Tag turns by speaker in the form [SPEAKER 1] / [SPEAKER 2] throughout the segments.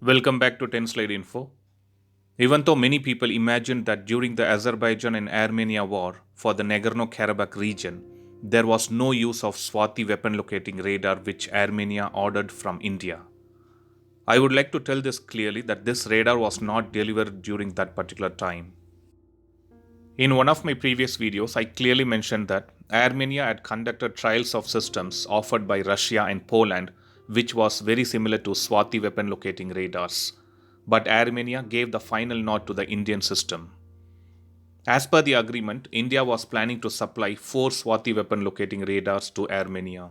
[SPEAKER 1] Welcome back to 10 Slide Info. Even though many people imagined that during the Azerbaijan and Armenia war for the Nagorno-Karabakh region, there was no use of Swati weapon locating radar which Armenia ordered from India. I would like to tell this clearly that this radar was not delivered during that particular time. In one of my previous videos, I clearly mentioned that Armenia had conducted trials of systems offered by Russia and Poland, which was very similar to Swati weapon locating radars. But Armenia gave the final nod to the Indian system. As per the agreement, India was planning to supply 4 Swati weapon locating radars to Armenia.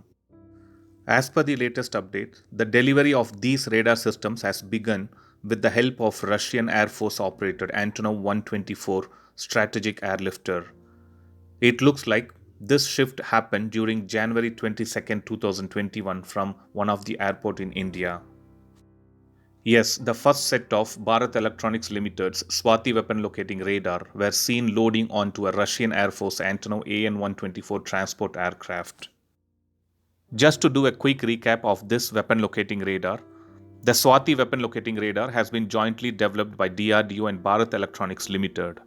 [SPEAKER 1] As per the latest update, the delivery of these radar systems has begun with the help of Russian Air Force operated Antonov 124 strategic airlifter. It looks like this shift happened during January 22, 2021 from one of the airport in India. Yes, the first set of Bharat Electronics Limited's Swati weapon locating radar were seen loading onto a Russian Air Force Antonov AN-124 transport aircraft. Just to do a quick recap of this weapon locating radar, the Swati weapon locating radar has been jointly developed by DRDO and Bharat Electronics Limited,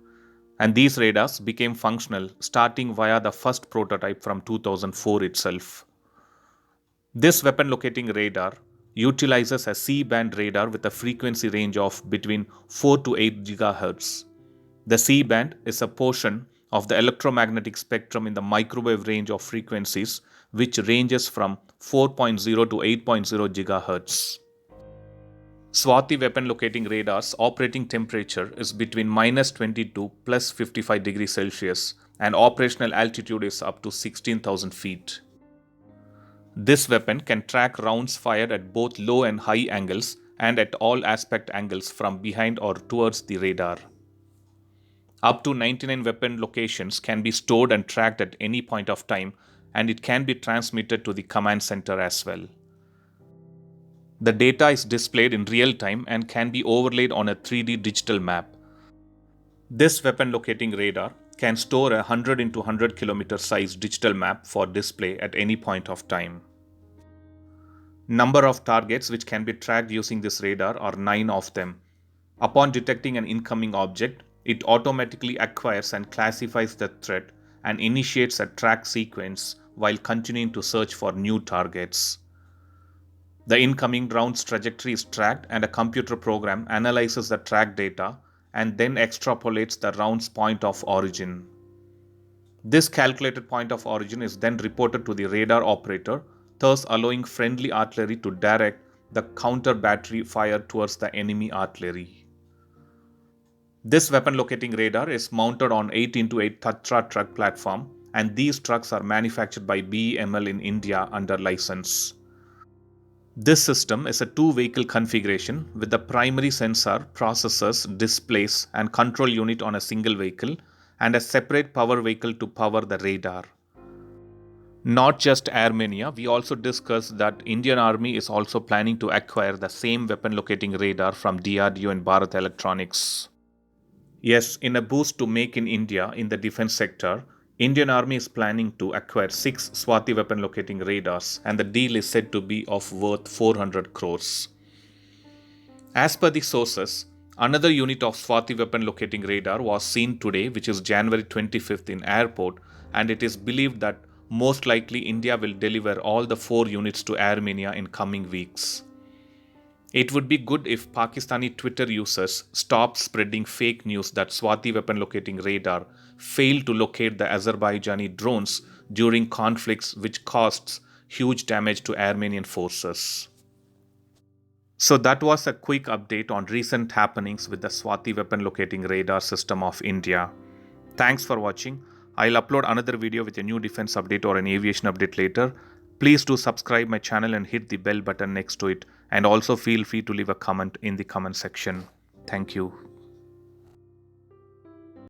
[SPEAKER 1] and these radars became functional starting via the first prototype from 2004 itself. This weapon locating radar utilizes a C-band radar with a frequency range of between 4 to 8 GHz. The C-band is a portion of the electromagnetic spectrum in the microwave range of frequencies, which ranges from 4.0 to 8.0 GHz. Swati weapon locating radar's operating temperature is between -20 to +55 degrees Celsius, and operational altitude is up to 16,000 feet. This weapon can track rounds fired at both low and high angles and at all aspect angles from behind or towards the radar. Up to 99 weapon locations can be stored and tracked at any point of time, and it can be transmitted to the command center as well. The data is displayed in real time and can be overlaid on a 3D digital map. This weapon locating radar can store a 100 into 100 km size digital map for display at any point of time. Number of targets which can be tracked using this radar are 9 of them. Upon detecting an incoming object, it automatically acquires and classifies the threat and initiates a track sequence while continuing to search for new targets. The incoming round's trajectory is tracked, and a computer program analyzes the track data and then extrapolates the round's point of origin. This calculated point of origin is then reported to the radar operator, thus allowing friendly artillery to direct the counter battery fire towards the enemy artillery. This weapon locating radar is mounted on 8x8 Tatra truck platform, and these trucks are manufactured by BEML in India under license. This system is a 2-vehicle configuration with the primary sensor, processors, displays, and control unit on a single vehicle, and a separate power vehicle to power the radar. Not just Armenia, we also discussed that Indian Army is also planning to acquire the same weapon locating radar from DRDO and Bharat Electronics. Yes, in a boost to Make in India in the defense sector, Indian Army is planning to acquire 6 Swati weapon locating radars, and the deal is said to be of worth 400 crores. As per the sources, another unit of Swati weapon locating radar was seen today, which is January 25th in airport, and it is believed that most likely India will deliver all the 4 units to Armenia in coming weeks. It would be good if Pakistani Twitter users stopped spreading fake news that Swati weapon locating radar failed to locate the Azerbaijani drones during conflicts, which caused huge damage to Armenian forces. So that was a quick update on recent happenings with the Swati weapon locating radar system of India. Thanks for watching. I'll upload another video with a new defense update or an aviation update later. Please do subscribe my channel and hit the bell button next to it, and also feel free to leave a comment in the comment section. Thank you.